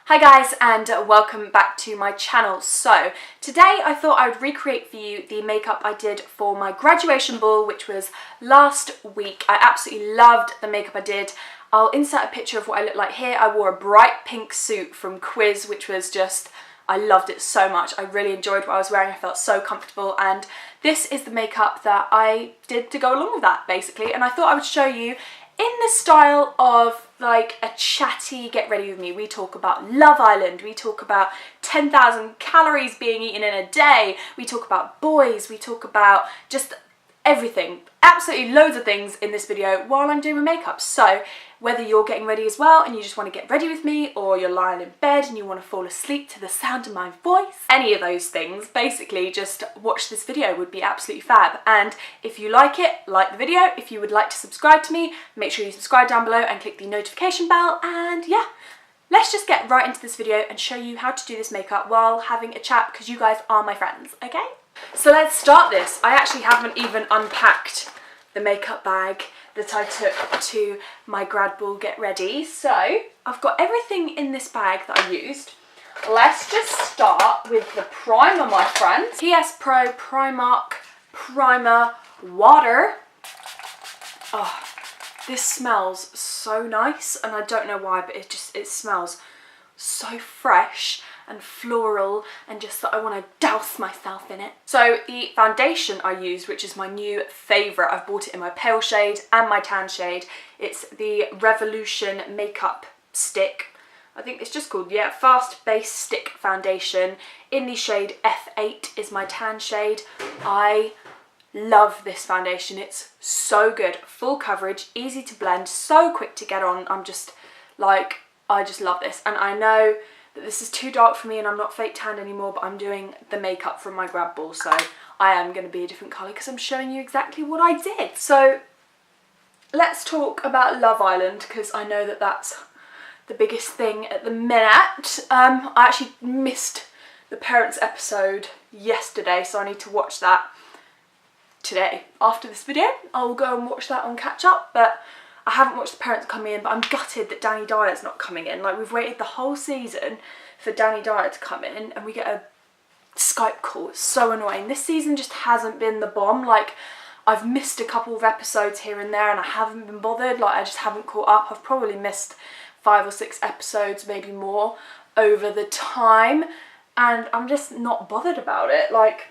Hi guys, and welcome back to my channel. So today I thought I would recreate for you the makeup I did for my graduation ball, which was last week. I absolutely loved the makeup I did. I'll insert a picture of what I look like here. I wore a bright pink suit from Quiz, which was just, I loved it so much. I really enjoyed what I was wearing. I felt so comfortable, and this is the makeup that I did to go along with that, basically. And I thought I would show you in the style of like a chatty get ready with me. We talk about Love Island, we talk about 10,000 calories being eaten in a day, we talk about boys, we talk about just everything, absolutely loads of things in this video while I'm doing my makeup. So whether you're getting ready as well and you just want to get ready with me, or you're lying in bed and you want to fall asleep to the sound of my voice, any of those things, basically just watch this video would be absolutely fab. And if you like it, like the video. If you would like to subscribe to me, make sure you subscribe down below and click the notification bell. And yeah, let's just get right into this video and show you how to do this makeup while having a chat, because you guys are my friends, okay? So let's start this. I actually haven't even unpacked the makeup bag that I took to my grad ball get ready. So I've got everything in this bag that I used. Let's just start with the primer, my friends. PS Pro Primark Primer Water. Oh, this smells so nice, and I don't know why, but it smells so fresh and floral, and just that I want to douse myself in it. So the foundation I used, which is my new favourite, I've bought it in my pale shade and my tan shade. It's the Revolution Makeup Stick. I think it's just called, yeah, Fast Base Stick Foundation in the shade F8 is my tan shade. I love this foundation. It's so good. Full coverage, easy to blend, so quick to get on. I'm just like, I just love this. And I know that this is too dark for me and I'm not fake tanned anymore, but I'm doing the makeup from my grad ball, so I am going to be a different colour because I'm showing you exactly what I did. So let's talk about Love Island, because I know that that's the biggest thing at the minute. I actually missed the parents episode yesterday, so I need to watch that today. After this video, I'll go and watch that on catch up, but I haven't watched the parents come in, but I'm gutted that Danny Dyer's not coming in. Like, we've waited the whole season for Danny Dyer to come in and we get a Skype call. It's so annoying. This season just hasn't been the bomb. Like, I've missed a couple of episodes here and there and I haven't been bothered. Like, I just haven't caught up. I've probably missed 5 or 6 episodes, maybe more, over the time, and I'm just not bothered about it. Like,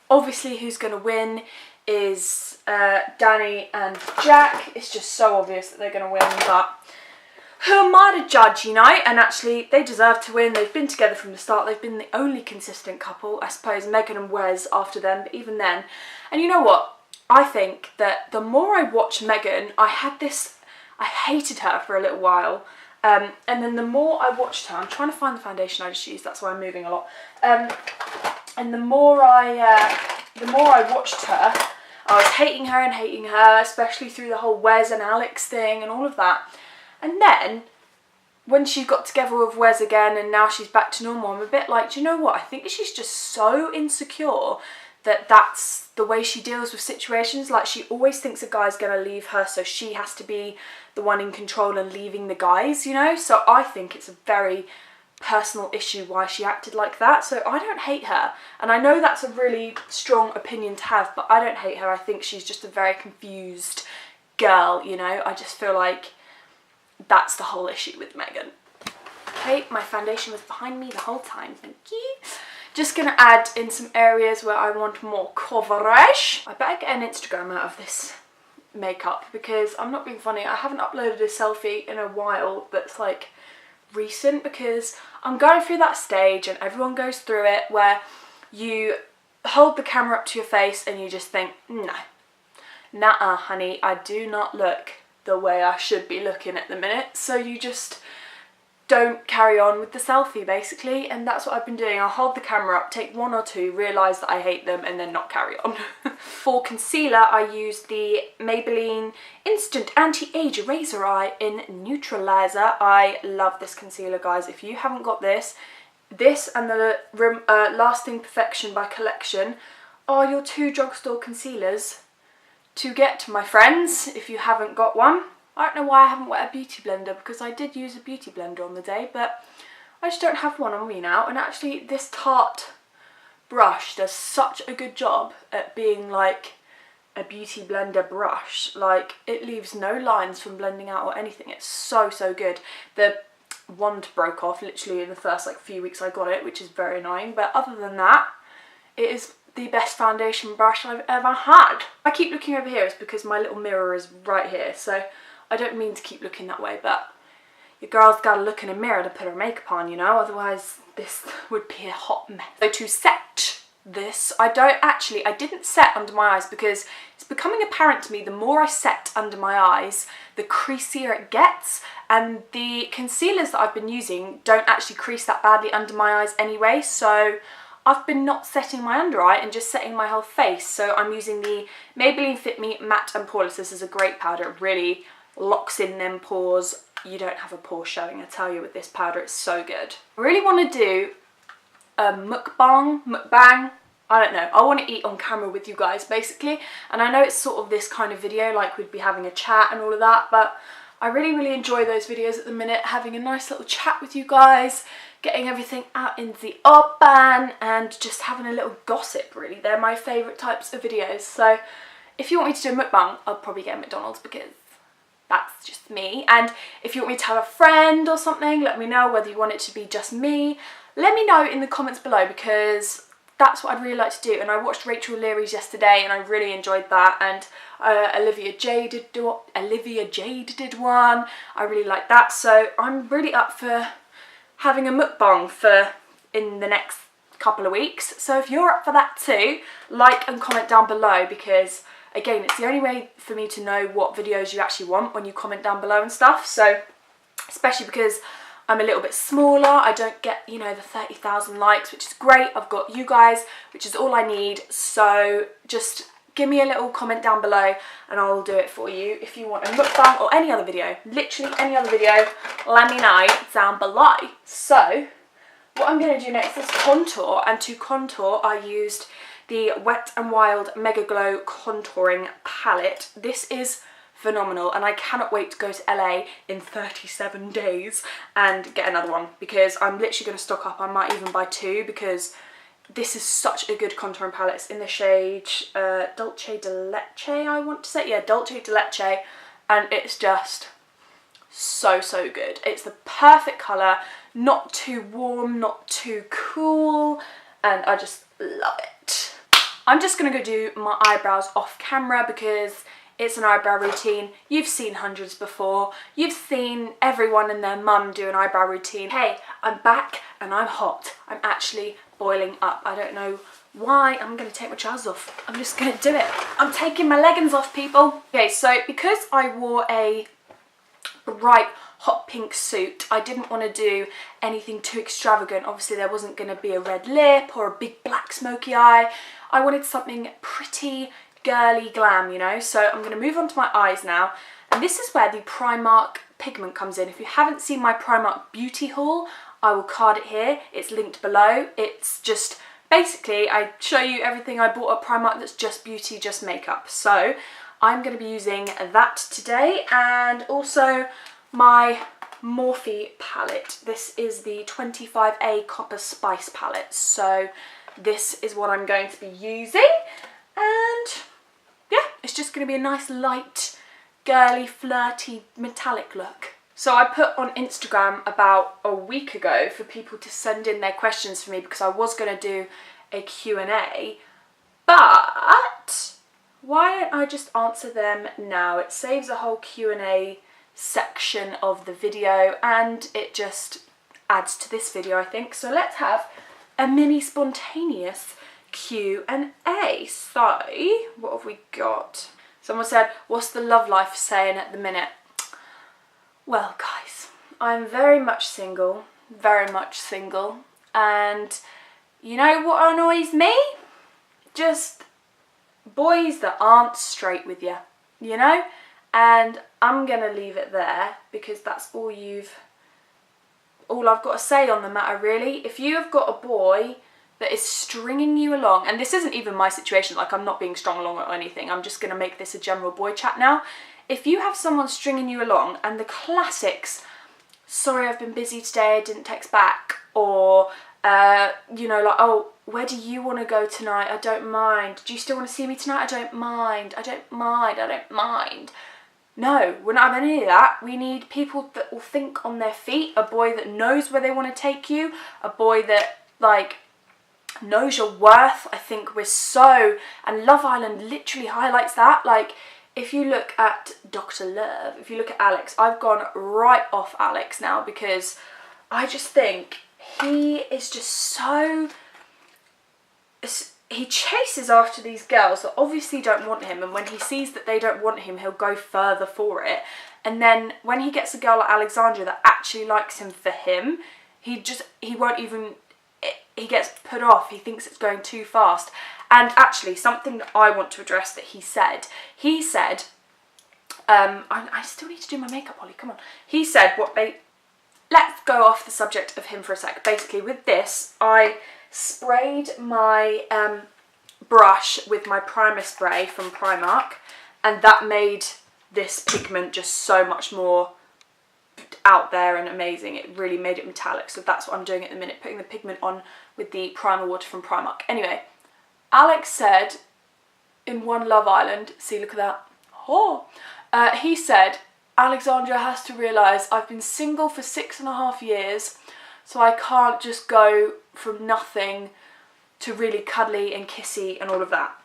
obviously who's going to win is Danny and Jack. It's just so obvious that they're going to win, but who am I to judge, you know? And actually, they deserve to win. They've been together from the start. They've been the only consistent couple. I suppose Megan and Wes after them, but even then. And you know what? I think that the more I watch Megan, I hated her for a little while. And then the more I watched her, I'm trying to find the foundation I just used, that's why I'm moving a lot. And the more I watched her, I was hating her, especially through the whole Wes and Alex thing and all of that. And then, when she got together with Wes again and now she's back to normal, I'm a bit like, do you know what? I think she's just so insecure that that's the way she deals with situations. Like, she always thinks a guy's going to leave her, so she has to be the one in control and leaving the guys, you know? So I think it's a very personal issue why she acted like that. So I don't hate her, and I know that's a really strong opinion to have, but I don't hate her. I think she's just a very confused girl, you know? I just feel like that's the whole issue with Megan. Okay, my foundation was behind me the whole time, thank you. Just gonna add in some areas where I want more coverage. I better get an Instagram out of this makeup, because I'm not being funny, I haven't uploaded a selfie in a while that's like recent, because I'm going through that stage, and everyone goes through it, where you hold the camera up to your face and you just think, no, nah, honey, I do not look the way I should be looking at the minute. So you just don't carry on with the selfie, basically, and that's what I've been doing. I'll hold the camera up, take 1 or 2, realise that I hate them, and then not carry on. For concealer, I use the Maybelline Instant Anti-Age Eraser Eye in Neutralizer. I love this concealer, guys. If you haven't got this and the Lasting Perfection by Collection are your 2 drugstore concealers to get, my friends, if you haven't got one. I don't know why I haven't wet a beauty blender, because I did use a beauty blender on the day, but I just don't have one on me now. And actually this Tarte brush does such a good job at being like a beauty blender brush. Like, it leaves no lines from blending out or anything. It's so good. The wand broke off literally in the first like few weeks I got it, which is very annoying, but other than that, it is the best foundation brush I've ever had. I keep looking over here, it's because my little mirror is right here, so I don't mean to keep looking that way, but your girl's gotta look in a mirror to put her makeup on, you know, otherwise this would be a hot mess. So to set this, I didn't set under my eyes, because it's becoming apparent to me the more I set under my eyes, the creasier it gets, and the concealers that I've been using don't actually crease that badly under my eyes anyway, so I've been not setting my under eye and just setting my whole face. So I'm using the Maybelline Fit Me Matte and Poreless. This is a great powder. It really locks in them pores. You don't have a pore showing, I tell you, with this powder. It's so good. I really want to do a mukbang. I don't know. I want to eat on camera with you guys, basically. And I know it's sort of this kind of video, like we'd be having a chat and all of that, but I really enjoy those videos at the minute, having a nice little chat with you guys, getting everything out in the open, and just having a little gossip, really. They're my favourite types of videos. So if you want me to do a mukbang, I'll probably get a McDonald's, because that's just me. And if you want me to have a friend or something, let me know. Whether you want it to be just me, let me know in the comments below, because that's what I'd really like to do. And I watched Rachel Leary's yesterday and I really enjoyed that, and Olivia Jade did one. I really like that, so I'm really up for having a mukbang in the next couple of weeks. So if you're up for that too, like and comment down below, because again, it's the only way for me to know what videos you actually want, when you comment down below and stuff. So especially because I'm a little bit smaller, I don't get, you know, the 30,000 likes, which is great. I've got you guys, which is all I need. So just give me a little comment down below and I'll do it for you. If you want a mukbang or any other video, literally any other video, let me know down below. So what I'm going to do next is contour, and to contour I used the Wet n Wild Mega Glow contouring palette. This is phenomenal, and I cannot wait to go to LA in 37 days and get another one, because I'm literally going to stock up. I might even buy two, because this is such a good contouring palette. It's in the shade Dolce de Leche, I want to say. Yeah, Dolce de Leche, and it's just so good. It's the perfect colour, not too warm, not too cool, and I just love it. I'm just going to go do my eyebrows off camera, because it's an eyebrow routine. You've seen hundreds before. You've seen everyone and their mum do an eyebrow routine. Hey, I'm back and I'm hot. I'm actually boiling up. I don't know why. I'm going to take my trousers off. I'm just going to do it. I'm taking my leggings off, people. Okay, so because I wore a bright hot pink suit, I didn't want to do anything too extravagant. Obviously there wasn't going to be a red lip or a big black smoky eye. I wanted something pretty girly glam, you know. So I'm going to move on to my eyes now, and this is where the Primark pigment comes in. If you haven't seen my Primark beauty haul, I will card it here. It's linked below. It's just basically I show you everything I bought at Primark that's just beauty, just makeup. So I'm going to be using that today, and also my Morphe palette. This is the 25A Copper Spice palette. So this is what I'm going to be using, and yeah, it's just going to be a nice light, girly, flirty, metallic look. So I put on Instagram about a week ago for people to send in their questions for me, because I was going to do a Q&A, but why don't I just answer them now? It saves a whole Q&A section of the video, and it just adds to this video, I think. So let's have a mini spontaneous Q&A. So what have we got? Someone said, what's the love life saying at the minute? Well guys, I'm very much single, and you know what annoys me? Just boys that aren't straight with you, you know? And I'm gonna leave it there, because that's all I've got to say on the matter, really. If you have got a boy that is stringing you along, and this isn't even my situation, like I'm not being strung along or anything, I'm just going to make this a general boy chat now. if you have someone stringing you along, and the classics, sorry, I've been busy today, I didn't text back, or you know, like, oh, where do you want to go tonight? I don't mind. Do you still want to see me tonight? I don't mind. I don't mind. I don't mind. No, we're not having any of that. We need people that will think on their feet, a boy that knows where they want to take you, a boy that, like, knows your worth. I think we're so, and Love Island literally highlights that. Like, if you look at Dr. Love, if you look at Alex, I've gone right off Alex now because I just think he is just so, he chases after these girls that obviously don't want him, and when he sees that they don't want him, he'll go further for it. And then when he gets a girl like Alexandra that actually likes him for him, he won't even, he gets put off. He thinks it's going too fast. And actually, something that I want to address that he said, I still need to do my makeup, Holly, come on. He said let's go off the subject of him for a sec. Basically, with this, I sprayed my brush with my primer spray from Primark, and that made this pigment just so much more out there and amazing. It really made it metallic, so that's what I'm doing at the minute, putting the pigment on with the primer water from Primark. Anyway, Alex said in one Love Island, see, look at that, oh, he said, Alexandra has to realise I've been single for 6.5 years, so I can't just go from nothing to really cuddly and kissy and all of that.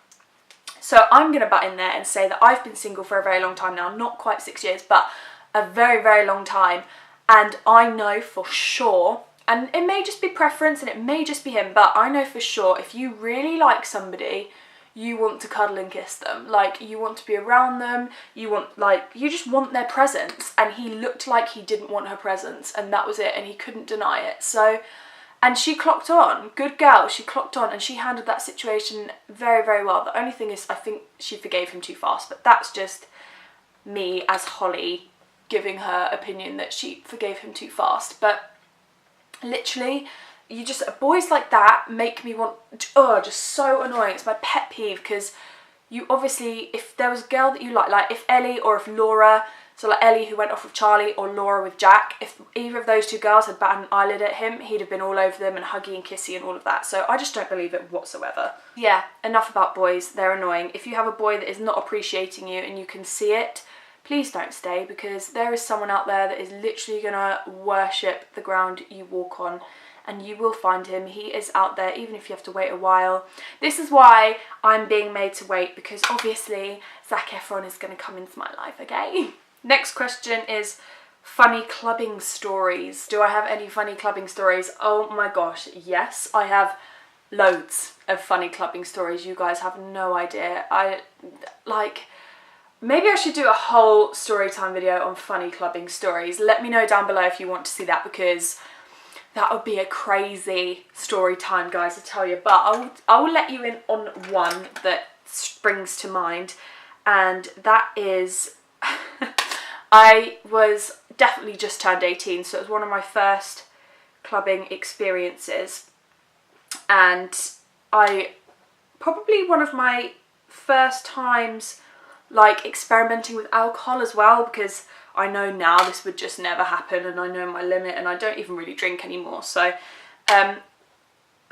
So I'm going to butt in there and say that I've been single for a very long time now, not quite 6 years, but a very, very long time. And I know for sure, and it may just be preference and it may just be him, but I know for sure if you really like somebody, you want to cuddle and kiss them. Like, you want to be around them, you want, like, you just want their presence. And he looked like he didn't want her presence, and that was it, and he couldn't deny it. So, and she clocked on, good girl, she clocked on, and she handled that situation very, very well. The only thing is, I think she forgave him too fast, but that's just me as Holly giving her opinion that she forgave him too fast. But literally, you just, boys like that make me want, oh, just so annoying. It's my pet peeve, because you obviously, if there was a girl that you like if Ellie or if Laura, so like Ellie who went off with Charlie or Laura with Jack, if either of those two girls had batted an eyelid at him, he'd have been all over them and huggy and kissy and all of that. So I just don't believe it whatsoever. Yeah, enough about boys, they're annoying. If you have a boy that is not appreciating you and you can see it, please don't stay, because there is someone out there that is literally gonna worship the ground you walk on. And you will find him. He is out there, even if you have to wait a while. This is why I'm being made to wait, because obviously Zac Efron is going to come into my life, okay? Next question is funny clubbing stories. Do I have any funny clubbing stories? Oh my gosh, yes. I have loads of funny clubbing stories. You guys have no idea. Maybe I should do a whole story time video on funny clubbing stories. Let me know down below if you want to see that, because that would be a crazy story time, guys, I tell you. But I will let you in on one that springs to mind, and that is I was definitely just turned 18, so it was one of my first clubbing experiences, and probably one of my first times like experimenting with alcohol as well, because I know now this would just never happen, and I know my limit, and I don't even really drink anymore. So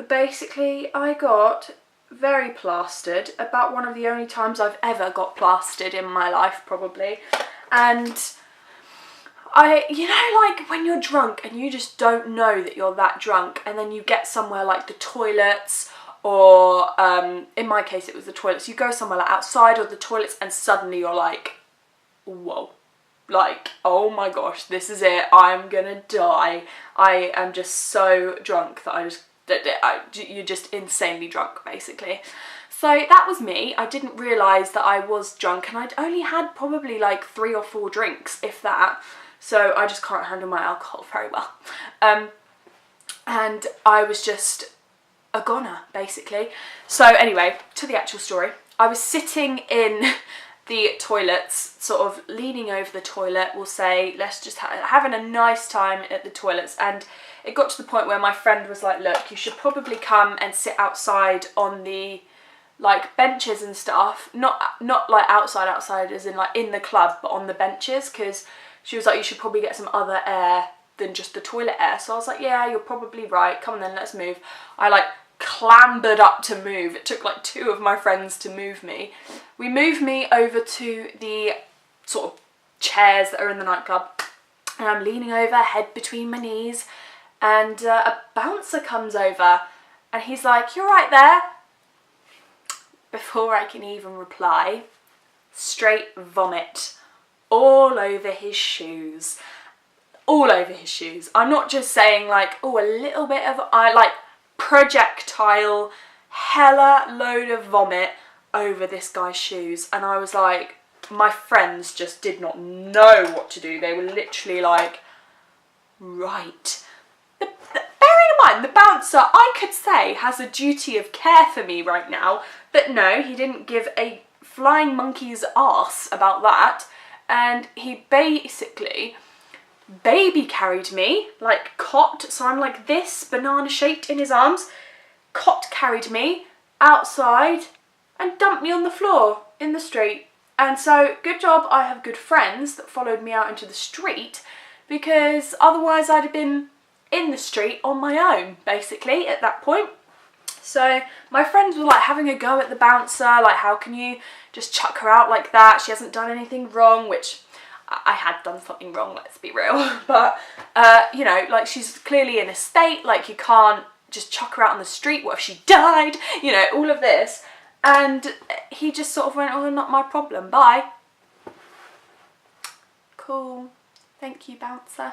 basically I got very plastered, about one of the only times I've ever got plastered in my life probably. And you know, like when you're drunk and you just don't know that you're that drunk, and then you get somewhere like the toilets, or in my case it was the toilets, you go somewhere like outside or the toilets, and suddenly you're like, whoa. Like, oh my gosh, this is it, I'm gonna die. I am just so drunk that you're just insanely drunk, basically. So that was me. I didn't realise that I was drunk, and I'd only had probably like 3 or 4 drinks, if that. So I just can't handle my alcohol very well. And I was just a goner, basically. So anyway, to the actual story. I was sitting in the toilets, sort of leaning over the toilet, we'll say, let's just having a nice time at the toilets, and it got to the point where my friend was like, look, you should probably come and sit outside on the like benches and stuff, not like outside as in like in the club, but on the benches, because she was like, you should probably get some other air than just the toilet air. So I was like, yeah, you're probably right, come on then, let's move. I like clambered up to move. It took like 2 of my friends to move me. We moved me over to the sort of chairs that are in the nightclub, and I'm leaning over, head between my knees, and a bouncer comes over and he's like, you're right there. Before I can even reply, straight vomit all over his shoes. All over his shoes. I'm not just saying like, oh, a little bit of, like projectile, hella load of vomit over this guy's shoes. And I was like, my friends just did not know what to do. They were literally like, right. Bearing in mind, the bouncer, I could say, has a duty of care for me right now, but no, he didn't give a flying monkey's arse about that, and he basically baby carried me, like cot, so I'm like this, banana shaped in his arms, cot carried me outside and dumped me on the floor in the street. And so, good job I have good friends that followed me out into the street, because otherwise I'd have been in the street on my own, basically, at that point. So my friends were like having a go at the bouncer, like, how can you just chuck her out like that? She hasn't done anything wrong, which I had done something wrong, let's be real. But, you know, like, she's clearly in a state, like, you can't just chuck her out on the street. What if she died? You know, all of this. And he just sort of went, oh, not my problem, bye. Cool. Thank you, bouncer.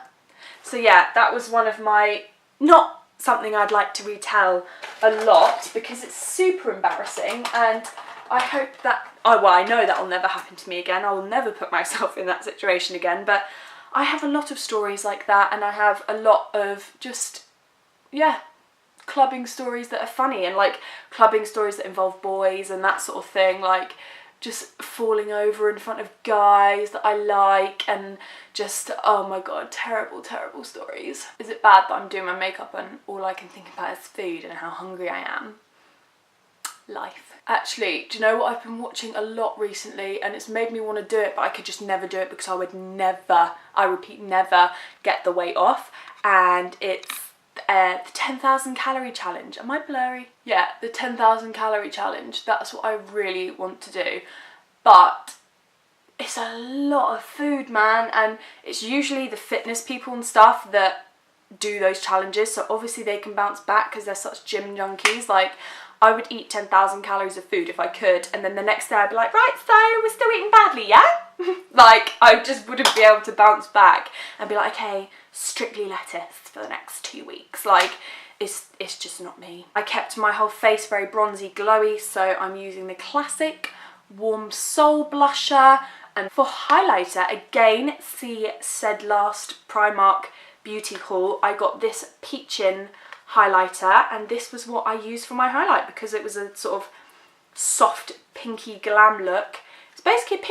So yeah, that was one of my, not something I'd like to retell a lot because it's super embarrassing, and I hope that, oh well, I know that will never happen to me again. I will never put myself in that situation again, but I have a lot of stories like that, and I have a lot of just, yeah, clubbing stories that are funny, and like clubbing stories that involve boys and that sort of thing, like just falling over in front of guys that I like, and just, oh my god, terrible, terrible stories. Is it bad that I'm doing my makeup and all I can think about is food and how hungry I am? Life. Actually, do you know what I've been watching a lot recently, and it's made me want to do it, but I could just never do it because I would never, I repeat, never get the weight off, and it's the 10,000 calorie challenge. Am I blurry? Yeah, the 10,000 calorie challenge. That's what I really want to do. But it's a lot of food, man. And it's usually the fitness people and stuff that do those challenges. So obviously they can bounce back because they're such gym junkies. Like, I would eat 10,000 calories of food if I could. And then the next day I'd be like, right, so we're still eating badly, yeah? Like, I just wouldn't be able to bounce back and be like, okay, strictly lettuce for the next 2 weeks. Like, it's just not me. I kept my whole face very bronzy glowy, so I'm using the classic Warm Soul blusher. And for highlighter, again, see said last Primark beauty haul, I got this Peachin highlighter, and this was what I used for my highlight because it was a sort of soft pinky glam look. It's basically a